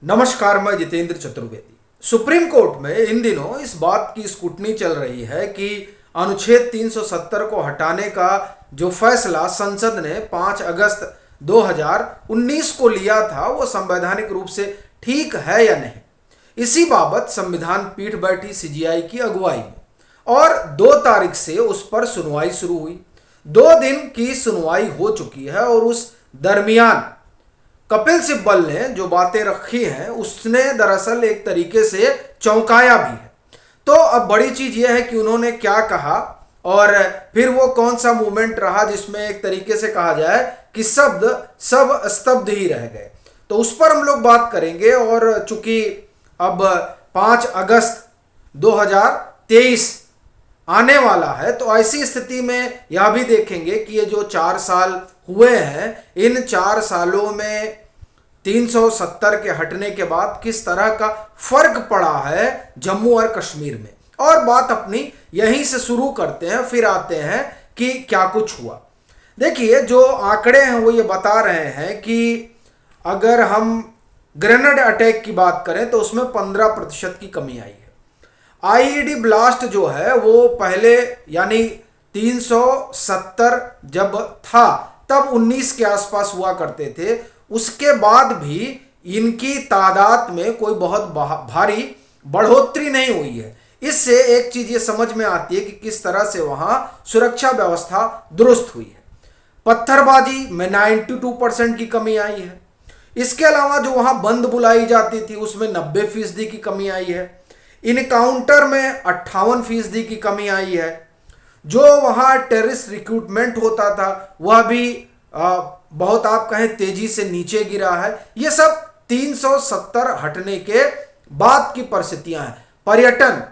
नमस्कार, मैं Jitendra Chaturvedi. Supreme court में इन दिनों इस बात की स्क्रूटनी चल रही है कि अनुच्छेद 370 को हटाने का जो फैसला संसद ने 5 अगस्त 2019 को लिया था वो संवैधानिक रूप से ठीक है या नहीं। इसी बाबत संविधान पीठ बैठी सीजीआई की अगुवाई में और 2 तारीख से उस पर सुनवाई शुरू हुई। 2 दिन की सुनवाई हो चुकी है और उस दरमियान कपिल सिब्बल ने जो बातें रखी हैं उसने दरअसल एक तरीके से चौंकाया भी है। तो अब बड़ी चीज यह है कि उन्होंने क्या कहा और फिर वो कौन सा मूवमेंट रहा जिसमें एक तरीके से कहा जाए कि सब स्तब्ध ही रह गए। तो उस पर हम लोग बात करेंगे। और चूंकि अब 5 अगस्त 2023 आने वाला है तो ऐसी स्थिति में यह भी देखेंगे कि ये जो 4 साल हुए हैं, इन 4 सालों में 370 के हटने के बाद किस तरह का फर्क पड़ा है जम्मू और कश्मीर में। और बात अपनी यहीं से शुरू करते हैं, फिर आते हैं कि क्या कुछ हुआ। देखिए, जो आंकड़े हैं वो ये बता रहे हैं कि अगर हम ग्रेनेड अटैक की बात करें तो उसमें 15% की कमी आई है। आईईडी ब्लास्ट जो है वो पहले यानी 370 जब था तब 19 के आसपास हुआ करते थे। उसके बाद भी इनकी तादाद में कोई बहुत भारी बढ़ोतरी नहीं हुई है। इससे एक चीज ये समझ में आती है कि किस तरह से वहां सुरक्षा व्यवस्था दुरुस्त हुई है। पत्थरबाजी में 92% की कमी आई है। इसके अलावा जो वहां बंद बुलाई जाती थी उसमें 90% की कमी आई है। इनकाउंटर में 58% की कमी आई है। जो वहां टेररिस्ट रिक्रूटमेंट होता था वह भी बहुत आप कहें तेजी से नीचे गिरा है। ये सब 370 हटने के बाद की परिस्थितियां हैं। पर्यटन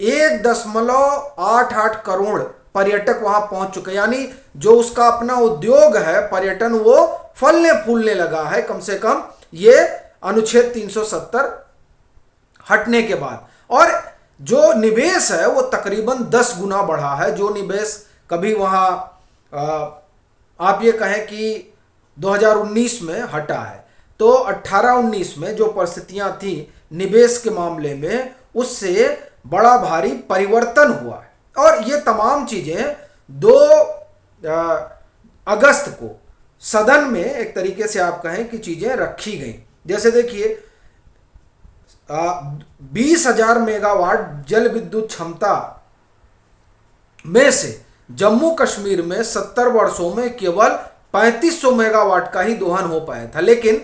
1.88 करोड़ पर्यटक वहां पहुंच चुके, यानी जो उसका अपना उद्योग है पर्यटन वो फलने फूलने लगा है कम से कम ये अनुच्छेद 370 हटने के बाद। और जो निवेश है वो तकरीबन 10 गुना बढ़ा है। जो निवेश कभी वहां आप ये कहें कि 2019 में हटा है तो 18-19 में जो परिस्थितियां थी निवेश के मामले में उससे बड़ा भारी परिवर्तन हुआ है। और ये तमाम चीजें 2 अगस्त को सदन में एक तरीके से आप कहें कि चीजें रखी गई। जैसे देखिए 20,000 मेगावाट जल विद्युत क्षमता में से जम्मू कश्मीर में 70 वर्षों में केवल 3500 मेगावाट का ही दोहन हो पाया था। लेकिन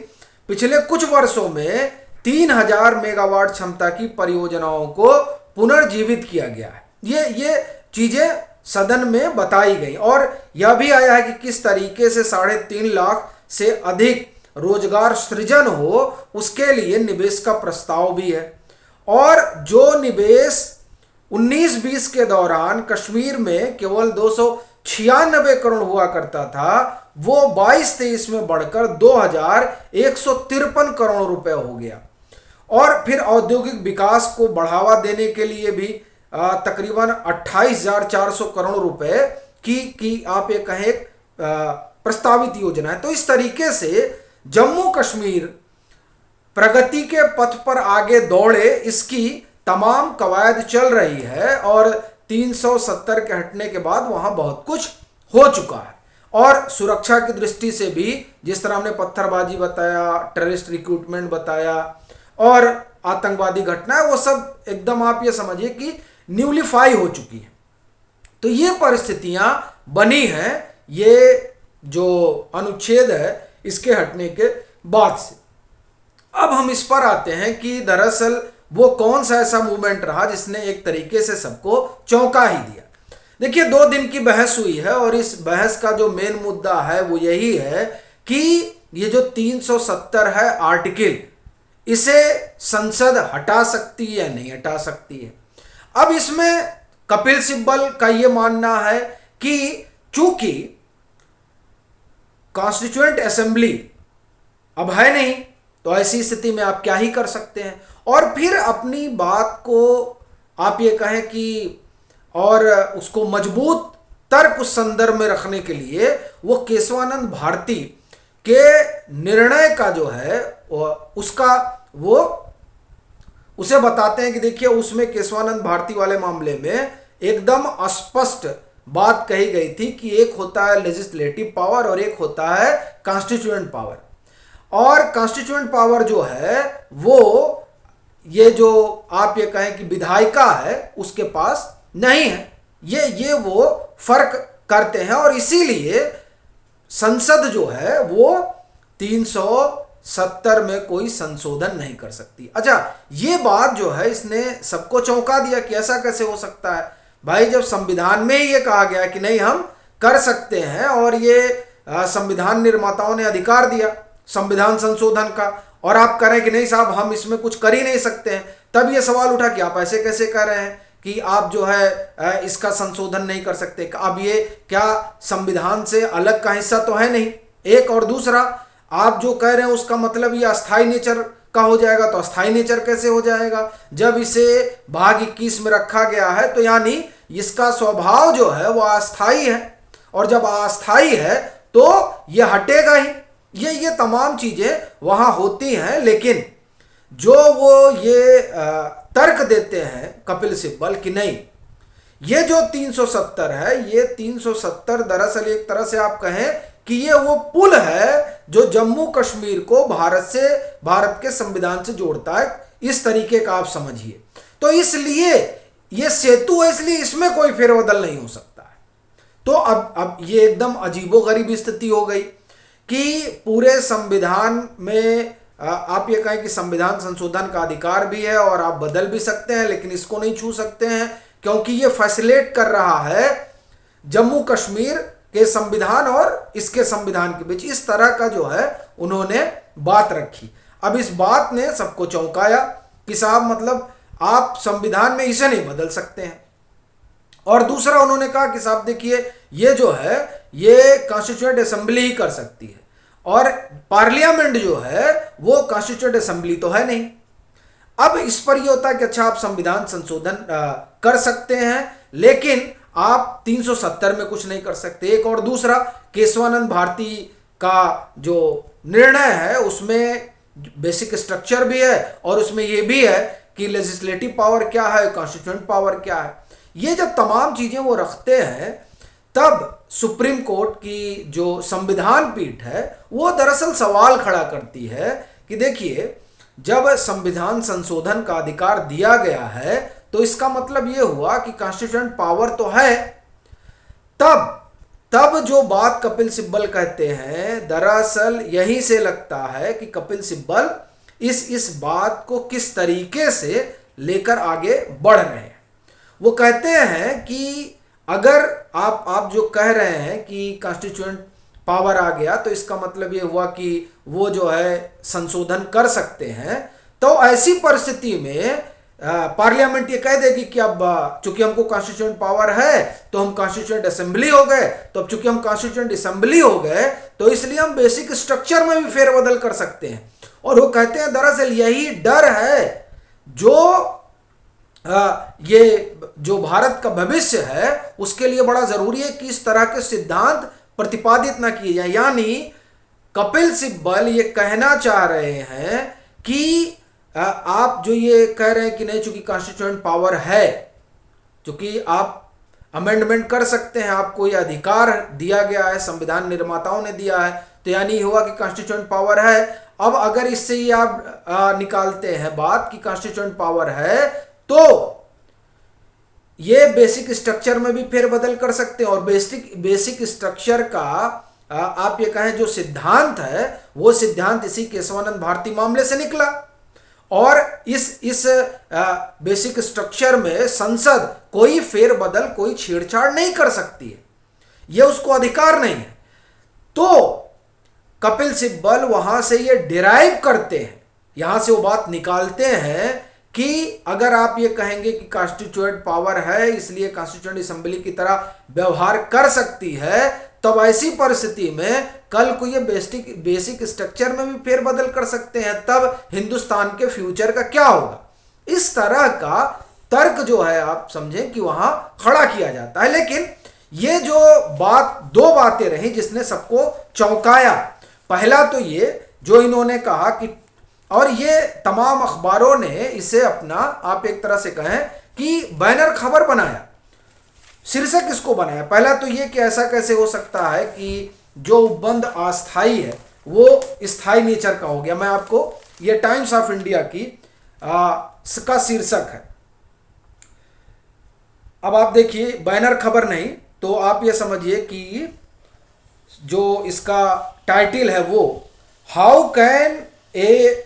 पिछले कुछ वर्षों में 3000 मेगावाट क्षमता की परियोजनाओं को पुनर्जीवित किया गया है। ये चीजें सदन में बताई गई। और यह भी आया है कि किस तरीके से 3.5 लाख से अधिक रोजगार सृजन हो उसके लिए निवेश का प्रस्ताव भी है। और जो निवेश 19-20 के दौरान कश्मीर में केवल 296 करोड़ हुआ करता था वो 22-23 में बढ़कर 2153 करोड़ रुपए हो गया। और फिर औद्योगिक विकास को बढ़ावा देने के लिए भी तकरीबन 28,400 करोड़ रुपए की आप ये कहें प्रस्तावित योजना है। तो इस तरीके से जम्मू कश्मीर प्रगति के पथ पर आगे दौड़े इसकी तमाम कवायद चल रही है। और 370 के हटने के बाद वहां बहुत कुछ हो चुका है। और सुरक्षा की दृष्टि से भी जिस तरह हमने पत्थरबाजी बताया, टेररिस्ट रिक्रूटमेंट बताया और आतंकवादी घटनाएं, वो सब एकदम आप ये समझिए कि न्यूलिफाई हो चुकी है। तो ये परिस्थितियां बनी हैं ये जो अनुच्छेद है इसके हटने के बाद से। अब हम इस पर आते हैं कि दरअसल वो कौन सा ऐसा मूवमेंट रहा जिसने एक तरीके से सबको चौंका ही दिया। देखिए, 2 दिन की बहस हुई है और इस बहस का जो मेन मुद्दा है वो यही है कि ये जो 370 है आर्टिकल, इसे संसद हटा सकती है या नहीं हटा सकती है। अब इसमें कपिल सिब्बल का ये मानना है कि चूंकि कॉन्स्टिट्यूएंट असेंबली अब है नहीं तो ऐसी स्थिति में आप क्या ही कर सकते हैं। और फिर अपनी बात को आप ये कहें कि और उसको मजबूत तर्क उस संदर्भ में रखने के लिए वो केशवानंद भारती के निर्णय का जो है उसका वो उसे बताते हैं कि देखिए उसमें केशवानंद भारती वाले मामले में एकदम स्पष्ट बात कही गई थी कि एक होता है लेजिस्लेटिव पावर और एक होता है कॉन्स्टिट्यूएंट पावर। और कॉन्स्टिट्यूएंट पावर जो है वो ये जो आप ये कहें कि विधायिका है उसके पास नहीं है, ये वो फर्क करते हैं। और इसीलिए संसद जो है वो 370 में कोई संशोधन नहीं कर सकती। अच्छा, ये बात जो है इसने सबको चौंका दिया कि ऐसा कैसे हो सकता है भाई, जब संविधान में ही ये कहा गया कि नहीं हम कर सकते हैं और ये संविधान निर्माताओं ने अधिकार दिया संविधान संशोधन का, और आप कह रहे हैं कि नहीं साहब हम इसमें कुछ कर ही नहीं सकते हैं। तब ये सवाल उठा कि आप ऐसे कैसे कह रहे हैं कि आप जो है इसका संशोधन नहीं कर सकते। अब ये क्या संविधान से अलग का हिस्सा तो है नहीं, एक। और दूसरा, आप जो कह रहे हैं उसका मतलब ये अस्थाई नेचर का हो जाएगा, तो अस्थाई नेचर कैसे हो जाएगा जब इसे भाग 21 में रखा गया है, तो यानी इसका स्वभाव जो है वो अस्थाई है, और जब अस्थाई है तो ये हटेगा ही। ये तमाम चीजें वहां होती हैं। लेकिन जो वो ये तर्क देते हैं कपिल सिब्बल कि नहीं, ये जो 370 है, ये 370 दरअसल एक तरह से आप कहें कि ये वो पुल है जो जम्मू कश्मीर को भारत के संविधान से जोड़ता है, इस तरीके का आप समझिए। तो इसलिए ये सेतु है, इसलिए इसमें कोई फेरबदल नहीं हो सकता है। तो अब ये एकदम अजीबोगरीब स्थिति हो गई कि पूरे संविधान में आप ये कहें कि संविधान संशोधन का अधिकार भी है और आप बदल भी सकते हैं, लेकिन इसको नहीं छू सकते हैं क्योंकि ये फैसिलेट कर रहा है जम्मू कश्मीर के संविधान और इसके संविधान के बीच। इस तरह का जो है उन्होंने बात रखी। अब इस बात ने सबको चौंकाया कि साहब मतलब आप संविधान में इसे नहीं बदल सकते हैं। और दूसरा उन्होंने कहा कि साहब देखिए ये जो है ये कॉन्स्टिट्यूएंट असेंबली ही कर सकती है, और पार्लियामेंट जो है वो कॉन्स्टिट्यूएंट असेंबली तो है नहीं। अब इस पर ये होता है कि अच्छा आप संविधान संशोधन कर सकते हैं, लेकिन आप 370 में कुछ नहीं कर सकते, एक। और दूसरा, केशवानंद भारती का जो निर्णय है उसमें बेसिक स्ट्रक्चर भी है और उसमें ये भी है कि लेजिस्लेटिव पावर क्या है, कॉन्स्टिट्यूएंट पावर क्या है। ये जब तमाम चीजें वो रखते हैं, तब सुप्रीम कोर्ट की जो संविधान पीठ है वो दरअसल सवाल खड़ा करती है कि देखिए जब संविधान संशोधन का अधिकार दिया गया है तो इसका मतलब ये हुआ कि कॉन्स्टिट्यूएंट पावर तो है। तब जो बात कपिल सिब्बल कहते हैं, दरअसल यहीं से लगता है कि कपिल सिब्बल इस बात को किस तरीके से लेकर आगे बढ़ रहे हैं। वो कहते हैं कि अगर आप जो कह रहे हैं कि कॉन्स्टिट्यूएंट पावर आ गया तो इसका मतलब ये हुआ कि वो जो है संशोधन कर सकते हैं, तो ऐसी परिस्थिति में पार्लियामेंट ये कह देगी कि अब चूंकि हमको कॉन्स्टिट्यूएंट पावर है तो हम कॉन्स्टिट्यूएंट असेंबली हो गए, तो अब चूंकि हम कॉन्स्टिट्यूएंट असेंबली हो गए तो इसलिए हम बेसिक स्ट्रक्चर में भी फेरबदल कर सकते हैं। और वो कहते हैं दरअसल यही डर है जो ये जो भारत का भविष्य है उसके लिए बड़ा जरूरी है कि इस तरह के सिद्धांत प्रतिपादित ना किए जाए। यानी कपिल सिब्बल ये कहना चाह रहे हैं कि आप जो ये कह रहे हैं कि नहीं चूंकि कॉन्स्टिट्यूएंट पावर है, चूंकि आप अमेंडमेंट कर सकते हैं, आपको ये अधिकार दिया गया है, संविधान निर्माताओं ने दिया है, तो यानी हुआ कि कॉन्स्टिट्यूएंट पावर है। अब अगर इससे ये आप निकालते हैं बात कि कॉन्स्टिट्यूएंट पावर है तो ये बेसिक स्ट्रक्चर में भी फेरबदल कर सकते हैं। और बेसिक स्ट्रक्चर का आप ये कहें जो सिद्धांत है वो सिद्धांत इसी केशवानंद भारती मामले से निकला, और इस बेसिक स्ट्रक्चर में संसद कोई फेरबदल कोई छेड़छाड़ नहीं कर सकती है, ये उसको अधिकार नहीं है। तो कपिल सिब्बल वहां से ये डिराइव करते हैं, यहां से वो बात निकालते हैं कि अगर आप ये कहेंगे कि कॉन्स्टिट्यूएंट पावर है इसलिए कॉन्स्टिट्यूएंट असेंबली की तरह व्यवहार कर सकती है, तब ऐसी परिस्थिति में कल को ये बेसिक स्ट्रक्चर में भी फेरबदल कर सकते हैं, तब हिंदुस्तान के फ्यूचर का क्या होगा। इस तरह का तर्क जो है आप समझें कि वहां खड़ा किया जाता है। लेकिन ये जो दो बातें रही जिसने सबको चौंकाया, पहला तो ये जो इन्होंने कहा कि और ये तमाम अखबारों ने इसे अपना, आप एक तरह से कहें कि बैनर खबर बनाया। शीर्षक इसको बनाया। पहला तो ये कि ऐसा कैसे हो सकता है कि जो उपबंध अस्थाई है वो स्थायी नेचर का हो गया। मैं आपको, ये टाइम्स ऑफ इंडिया की का शीर्षक है। अब आप देखिए, बैनर खबर नहीं तो आप ये समझिए कि जो इसका टाइटल है वो how can A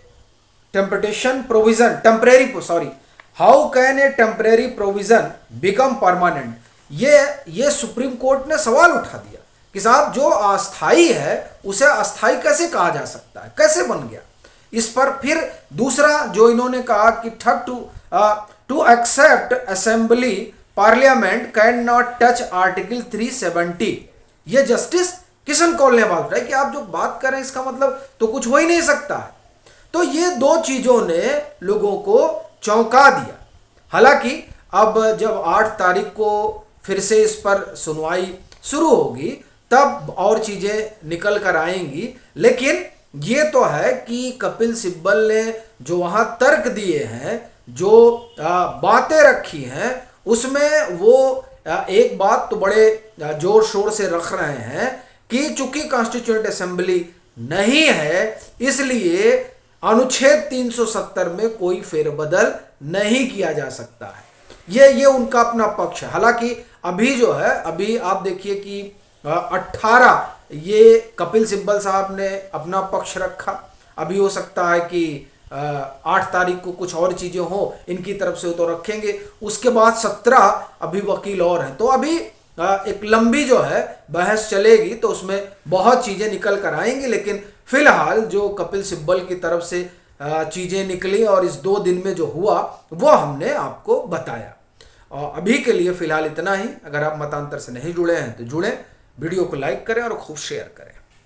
how can a temporary provision become permanent. ये सुप्रीम कोर्ट ने सवाल उठा दिया कि साहब जो अस्थाई है उसे अस्थाई कैसे कहा जा सकता है, कैसे बन गया। इस पर फिर दूसरा जो इन्होंने कहा कि to except assembly parliament can not touch article 370। ये जस्टिस किशन कौल ने बात उठाई कि आप जो बात कर रहे हैं इसका मतलब तो कुछ हो ही नहीं सकता है। तो ये दो चीजों ने लोगों को चौंका दिया। हालांकि अब जब 8 तारीख को फिर से इस पर सुनवाई शुरू होगी तब और चीजें निकल कर आएंगी, लेकिन ये तो है कि कपिल सिब्बल ने जो वहां तर्क दिए हैं, जो बातें रखी हैं, उसमें वो एक बात तो बड़े जोर शोर से रख रहे हैं कि चूंकि कॉन्स्टिट्यूएंट असेंबली नहीं है इसलिए अनुच्छेद 370 में कोई फेरबदल नहीं किया जा सकता है। ये उनका अपना पक्ष है। हालांकि अभी जो है, अभी आप देखिए कि 18 ये कपिल सिब्बल साहब ने अपना पक्ष रखा। अभी हो सकता है कि 8 तारीख को कुछ और चीजें हो इनकी तरफ से तो रखेंगे। उसके बाद 17 अभी वकील और हैं। तो अभी एक लंबी जो है बहस चलेगी तो उसमें बहुत चीजें निकल कर आएंगी, लेकिन फिलहाल जो कपिल सिब्बल की तरफ से चीजें निकली और इस 2 दिन में जो हुआ वो हमने आपको बताया। और अभी के लिए फिलहाल इतना ही। अगर आप मतांतर से नहीं जुड़े हैं तो जुड़ें, वीडियो को लाइक करें और खूब शेयर करें।